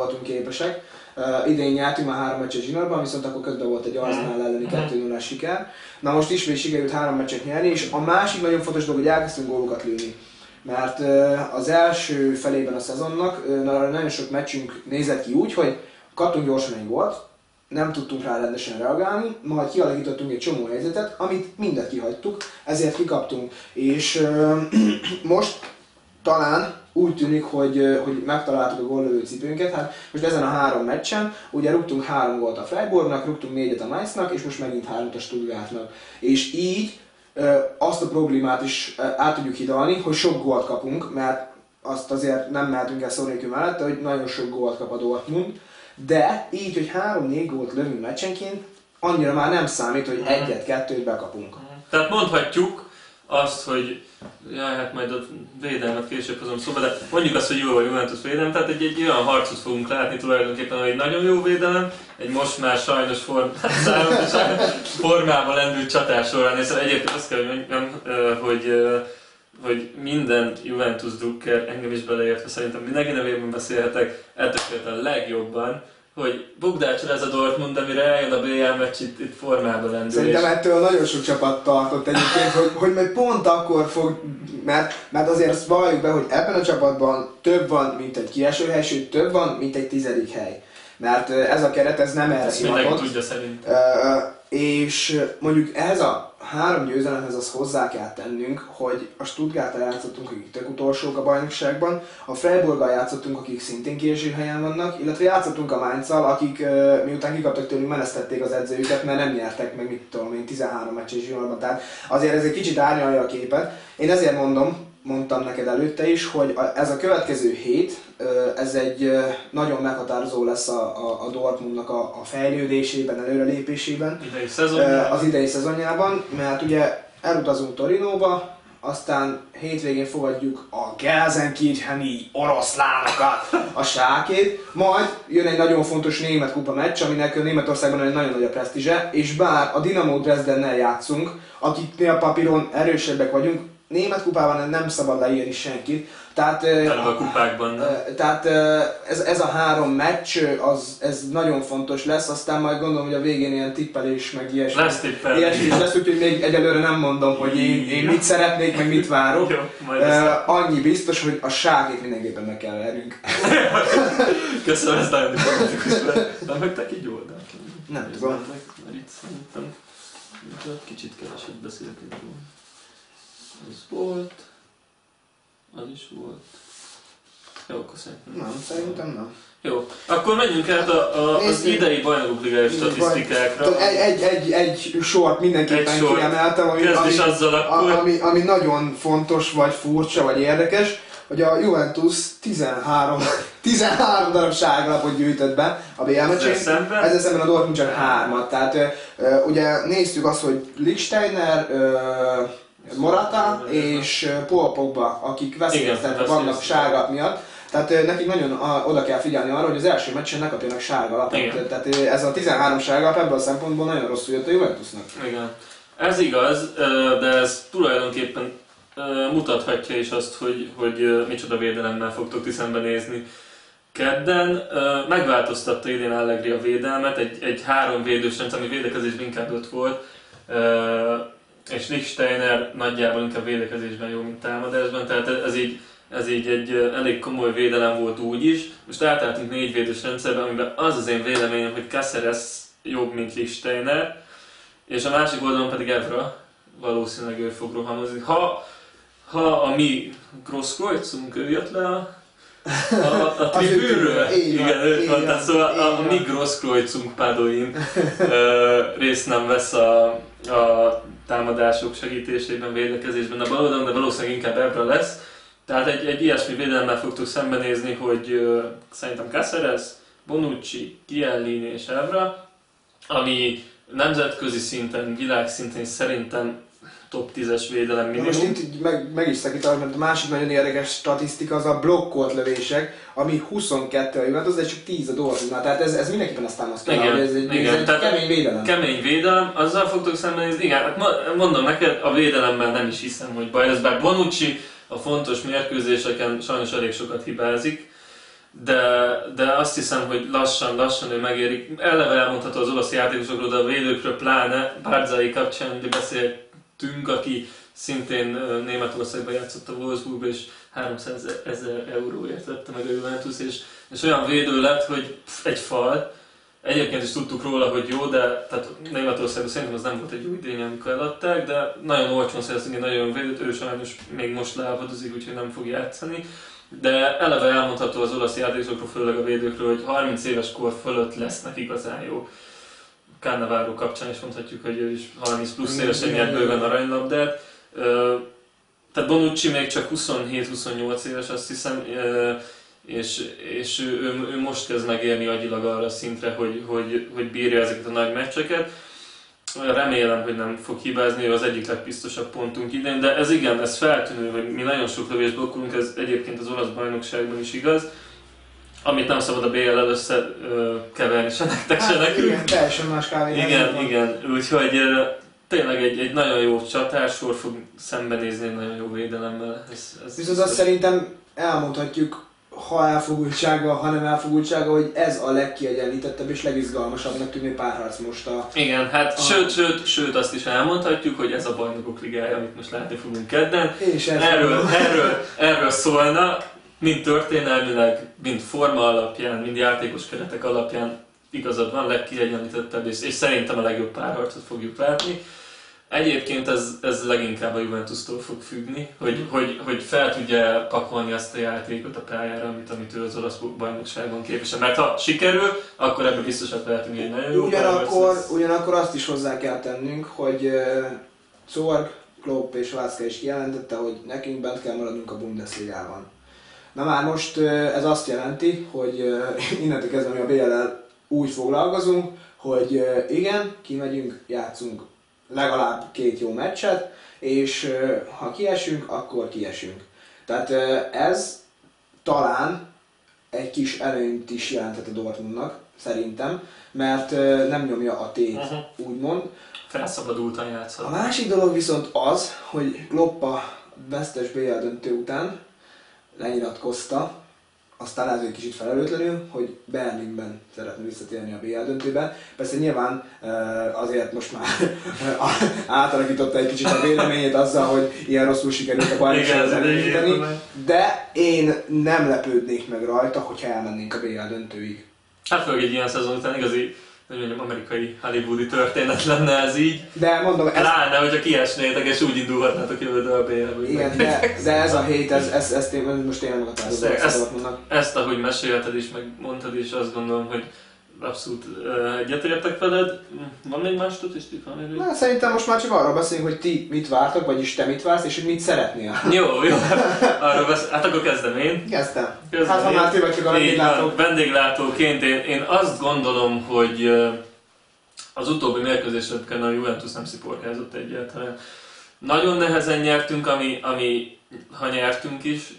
voltunk képesek. Idén nyertünk már 3 meccset zsinórban, viszont akkor közben volt egy Arsenal elleni 2-0-ás siker. Na most ismét sikerült 3 meccset nyerni, és a másik nagyon fontos dolog, hogy elkezdtünk gólokat lőni. Mert az első felében a szezonnak nagyon sok meccsünk nézett ki úgy, hogy kaptunk gyorsan egy gólt, nem tudtunk rá rendesen reagálni, majd kialakítottunk egy csomó helyzetet, amit mindet kihagytuk, ezért kikaptunk. És most talán úgy tűnik, hogy megtaláltuk a góllövő cipőnket. Hát most ezen a 3 meccsen ugye rúgtunk 3 gólt a Freiburgnak, rúgtunk 4-et a Mainznak, és most megint 3-at a Stuttgartnak. És így azt a problémát is át tudjuk hidalni, hogy sok gólt kapunk, mert azt azért nem mehetünk el szó nélkül mellett, hogy nagyon sok gólt kap a Dortmund, de így, hogy 3-4 gólt lövünk meccsenként, annyira már nem számít, hogy 1-2-t bekapunk. Tehát mondhatjuk azt, hogy jaj, hát majd a védelmet később hozom szóba, de mondjuk azt, hogy jó a Juventus védelem, tehát egy olyan harcot fogunk látni tulajdonképpen, hogy egy nagyon jó védelem, egy most már sajnos formában lendült csatás során, és egyébként azt kell, hogy mondjam, hogy minden Juventus drukker, engem is beleértve, szerintem mindenki nevében beszélhetek, eltökélt a legjobban, hogy bukdácsol ez a Dortmund, amire eljön a BL meccs, itt formában lendül. Szerintem ettől nagyon sok csapat tartott egyébként, hogy majd pont akkor fog, mert azért azt valljuk be, hogy ebben a csapatban több van, mint egy kieső hely, sőt több van, mint egy 10. hely. Mert ez a keret, ez nem erre hivatott. Mindenki tudja szerint. És mondjuk ehhez a 3 győzelemhez azt hozzá kell tennünk, hogy a Stuttgarttal játszottunk, akik tök utolsók a bajnokságban, a Freiburggal játszottunk, akik szintén kieső helyen vannak, illetve játszottunk a Mainzzal, akik miután kikaptak tőlünk, menesztették az edzőjüket, mert nem nyertek meg, mit tudom én, 13 meccses zsinórban. Tehát azért ez egy kicsit árnyalja a képet. Én ezért mondtam neked előtte is, hogy ez a következő hét, ez egy nagyon meghatározó lesz a Dortmundnak a fejlődésében, előrelépésében, az idei szezonjában, mert ugye elutazunk Torinóba, aztán hétvégén fogadjuk a Gelsenkircheni oroszlánokat, a Schalkét, majd jön egy nagyon fontos német kupa meccs, aminek Németországban egy nagyon nagy a presztízse, és bár a Dinamo Dresdennel játszunk, akiknél papíron erősebbek vagyunk, német kupában nem szabad leírni senkit, tehát, a kupákban. Tehát ez a 3 meccs, ez nagyon fontos lesz, aztán majd gondolom, hogy a végén ilyen tippelés, meg ilyesmi lesz, úgyhogy még egyelőre nem mondom, hogy én mit szeretnék, meg mit várok. Jó, annyi biztos, hogy a Schalkét mindenképpen meg kell vernünk. Köszönöm, ez nagyon diplomatikus lett. Nem hagyták így oldalt? Nem tudom. Mert itt szerintem kicsit keveset beszéltünk róla. Az volt. Az is volt. Jó, akkor szerintem nem. Jó, akkor menjünk át az idei bajnokok ligája statisztikákra. Egy sort mindenképpen kiemeltem, ami nagyon fontos, vagy furcsa, vagy érdekes, hogy a Juventus 13 darab sárgalapot gyűjtött be a BL meccsén. Ezzel szemben a Dortmund csak 3-at. Tehát ugye néztük azt, hogy Lichtsteiner, Morata és Paul Pogba, akik veszélyeztetve vannak sárgalap miatt. Tehát nekik nagyon oda kell figyelni arra, hogy az első meccsen ne kapjanak sárgalapot. Tehát ez a 13 sárgalap ebből a szempontból nagyon rosszul jött a Juventusnak. Igen. Ez igaz, de ez tulajdonképpen mutathatja is azt, hogy micsoda védelemmel fogtok ti szembenézni. Kedden megváltoztatta idén Allegri a védelmet, egy 3 védős rendszer, ami védekezésben inkább 5 volt. És Lichtsteiner nagyjából inkább védekezésben jó, mint támadásban, tehát ez így egy elég komoly védelem volt úgy is. Most átálltunk 4 védős rendszerbe, amiben az én véleményem, hogy Cáceres jobb, mint Lichtsteiner, és a másik oldalon pedig Evra, valószínűleg ő fog rohamozni. Ha a mi Grosskreuzunk, ő jött le a tribűnről, igen, ő mondta, szóval a mi Grosskreuzunk Padoin részt nem vesz a támadások segítésében, védekezésben a bal oldalon, de valószínűleg inkább Evra lesz. Tehát egy ilyesmi védelemmel fogtuk szembenézni, hogy szerintem Cáceres, Bonucci, Chiellini és Evra, ami nemzetközi szinten, világszinten szerintem top 10-es védelem minimum. Most itt meg is szakítanak, mert a másik nagyon érdekes statisztika az a blokkolt lövések, ami 22 a Juventus, de csak 10 a Dortmundnál. Tehát ez mindenképpen ezt támasztja, hogy ez egy kemény védelem. Kemény védelem, azzal fogtok szembenézni. Igen, hát mondom neked, a védelemmel nem is hiszem, hogy baj lesz, bár Bonucci a fontos mérkőzéseken sajnos elég sokat hibázik, de azt hiszem, hogy lassan ő megérik. Eleve elmondható az olasz játékosokról, de a védőkről pláne. Barzai kapcsán ugye beszéltünk, aki szintén Németországban játszott a Wolfsburgban, és 300 000 euróért vette meg a Juventus, és olyan védő lett, hogy egy fal. Egyébként is tudtuk róla, hogy jó, de tehát Németországban szerintem az nem volt egy új díny, amikor eladták, de nagyon olcsón szereztünk egy nagyon védőt, ő sajnos még most lábadozik, úgyhogy nem fog játszani. De eleve elmondható az olasz játékosokról, főleg a védőkről, hogy 30 éves kor fölött lesznek igazán jó. Cannavaro kapcsán is mondhatjuk, hogy ő is 30 plusz évesen nyert bőven aranylabdát. Tehát Bonucci még csak 27-28 éves, azt hiszem, és ő most kezd megérni agyilag arra a szintre, hogy bírja ezeket a nagy meccseket. Remélem, hogy nem fog hibázni, ő az egyik legbiztosabb pontunk idén, de ez igen, ez feltűnő, hogy mi nagyon sok lövést blokkolunk, ez egyébként az olasz bajnokságban is igaz. Amit nem szabad a BL-el összekeverni, se nektek, se nekünk. Igen, teljesen más kávé. Igen, úgyhogy tényleg egy nagyon jó csatársor fog szembenézni egy nagyon jó védelemmel. Viszont azt szerintem elmondhatjuk, ha elfogultsága, ha nem elfogultsága, hogy ez a legkiegyenlítettebb és legizgalmasabbnak tűnő párharc most a... Igen, hát sőt azt is elmondhatjuk, hogy ez a Bajnokok Ligája, amit most látni fogunk kedden. Erről szólna, mind történelmileg, mind forma alapján, mind játékos keretek alapján igazad van, legkiegyenlítettebb, és szerintem a legjobb párharcot fogjuk látni. Egyébként ez leginkább a Juventustól fog függni, hogy fel tudja pakolni azt a játékot a pályára, amit ő az olasz bajnokságon képvisel. Mert ha sikerül, akkor ebből biztosan lehetünk egy nagyon jó Ugyanakkor azt is hozzá kell tennünk, hogy Zorg, Klopp és Vászka is kijelentette, hogy nekünk bent kell maradnunk a Bundesligában. Na már most ez azt jelenti, hogy innentől kezdve mi a BL-el úgy foglalkozunk, hogy igen, kimegyünk, játszunk legalább 2 jó meccset, és ha kiesünk, akkor kiesünk. Tehát ez talán egy kis előnyt is jelentett a Dortmundnak, szerintem, mert nem nyomja a tét, úgymond. Felszabadultan játszhat. A másik dolog viszont az, hogy Klopp a vesztes BL döntő után lenyilatkozta, aztán lehet, hogy kicsit felelőtlenül, hogy Berlinben szeretne visszatérni a BL döntőben. Persze nyilván azért most már átalakította egy kicsit a véleményét azzal, hogy ilyen rosszul sikerült a bajnokságot elindítani, de én nem lepődnék meg rajta, hogyha elmennénk a BL döntőig. Hát főleg egy ilyen szezon után igazi, hogy mondjam, amerikai hollywoodi történet lenne ez így. De mondom, Láne, hogyha kiesnétek és úgy indulhatnátok jövőre a BL-be. Igen, de ez a hét, ezt én most tényleg meghatározom. Ezt ahogy mesélted is, meg mondtad is, azt gondolom, hogy abszolút egyetértek veled. Van még más statisztika? Szerintem most már csak arról beszélünk, hogy ti mit vártok, vagyis te mit vársz, és hogy mit szeretnél. Jó. Hát akkor kezdem én. Kezdtem. Hát ha már ti vagy csak a vendéglátók. Vendéglátóként én azt gondolom, hogy az utóbbi mérkőzéseken a Juventus nem sziporkázott egyáltalán. Nagyon nehezen nyertünk, ha nyertünk is,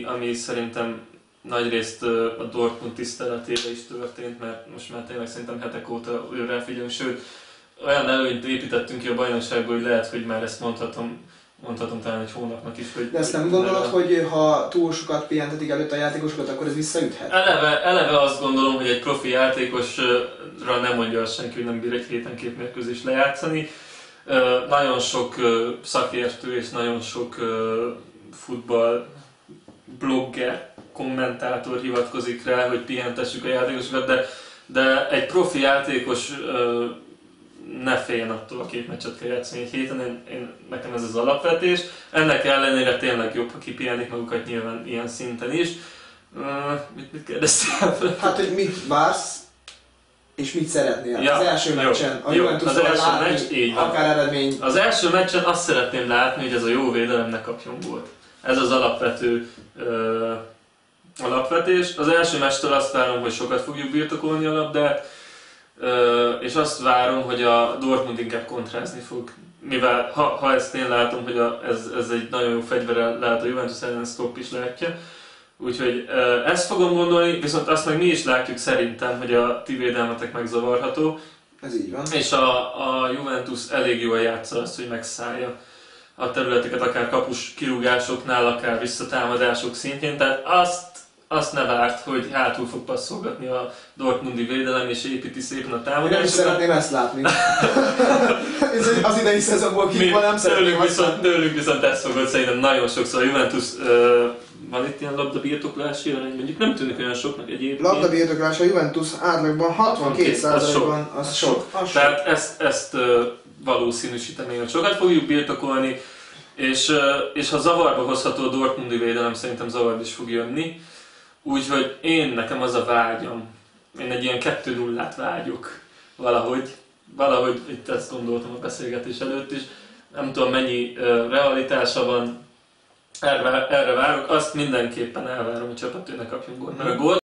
ami szerintem nagyrészt a Dortmund tiszteletére is történt, mert most már tényleg szerintem hetek óta őre figyelünk, sőt olyan előnyt építettünk ki a bajnokságból, hogy lehet, hogy már ezt mondhatom talán egy hónapnak is. Hogy de ezt nem gondolod, hogy ha túl sokat pihentetik előtt a játékosokat, akkor ez visszaüthet? Eleve azt gondolom, hogy egy profi játékosra nem mondja azt senki, hogy nem bír egy héten 2 mérkőzést lejátszani. Nagyon sok szakértő és nagyon sok futball blogger, kommentátor hivatkozik rá, hogy pihentessük a játékosokat, de egy profi játékos ne féljen attól, a 2 meccset kell játszani egy héten, nekem ez az alapvetés. Ennek ellenére tényleg jobb, ha kipihenik magukat nyilván ilyen szinten is. Mit kérdeztél? Hát, hogy mit vársz, és mit szeretnél? Ja, az első meccsen, a Juventus-tól látni, akár eredmény. Az első meccsen azt szeretném látni, hogy ez a jó védelem ne kapjon gólt. Ez az alapvető alapvetés. Az első meccstől azt várom, hogy sokat fogjuk birtokolni a labdát, és azt várom, hogy a Dortmund inkább kontrázni fog. Mivel ha ezt én látom, hogy ez egy nagyon jó fegyver lehet a Juventus ellen, ezt Klopp is látja. Úgyhogy ezt fogom gondolni, viszont azt meg mi is látjuk szerintem, hogy a ti védelmetek megzavarható. Ez így van. És a Juventus elég jól játsza azt, hogy megszállja a területeket, akár kapus kirúgásoknál, akár visszatámadások szintjén. Tehát azt ne várt, hogy hátul fog passzolgatni a dortmundi védelem és építi szépen a támadásokat. Nem is szeretném ezt látni. Az idei szezonból kívül nem szeretném ezt látni. Tőlünk viszont ezt fogod szerintem nagyon sokszor. A Juventus van itt ilyen labdabirtoklási arány, mondjuk nem tűnik olyan soknak egyébként. Labdabirtoklás a Juventus átlagban 62%-ban, az sok. Tehát ezt valószínűsíteni, hogy sokat fogjuk birtokolni, és ha zavarba hozható a dortmundi védelem, szerintem zavarba is fog jönni. Úgyhogy nekem az a vágyam, én egy ilyen 2-0-át vágyok valahogy itt ezt gondoltam a beszélgetés előtt is, nem tudom mennyi realitása van, erre várok, azt mindenképpen elvárom, hogy csapat ne kapjon gólt, mert a gól